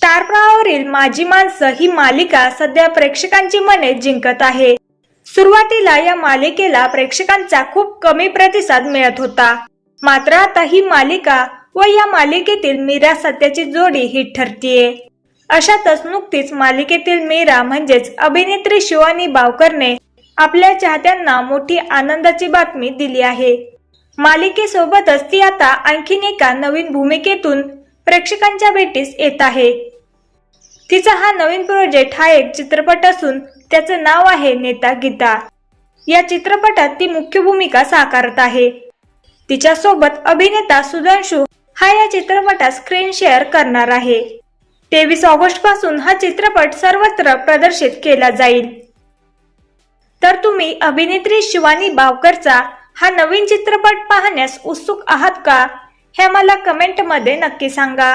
Star प्रवाहावरील माझी माणसं ही मालिका सध्या प्रेक्षकांची मने जिंकत आहे। सुरुवातीला या मालिकेला प्रेक्षकांचा खूप कमी प्रतिसाद मिळत होता, मात्र आता ही मालिका व या मालिकेतील मीरा सत्याची जोडी हिट ठरतीये। अशातच नुकतीच मालिकेतील मीरा म्हणजेच अभिनेत्री शिवानी बावकरने आपल्या चाहत्यांना मोठी आनंदाची बातमी दिली आहे। मालिकेसोबतच ती आता आणखीन एका नवीन भूमिकेतून प्रेक्षकांच्या भेटीस येत आहे। तिचा हा नवीन प्रोजेक्ट हा एक चित्रपट असून त्याचे नाव आहे नेता गीता। या चित्रपटात ती मुख्य भूमिका साकारत आहे। तिच्या सोबत अभिनेता सुधांशू हा या चित्रपटात स्क्रीन शेअर करणार आहे। 23 ऑगस्ट पासून हा चित्रपट सर्वत्र प्रदर्शित केला जाईल। तर तुम्ही अभिनेत्री शिवानी बावकरचा हा नवीन चित्रपट पाहण्यास उत्सुक आहात का? हे मला कमेंट मध्ये नक्की सांगा।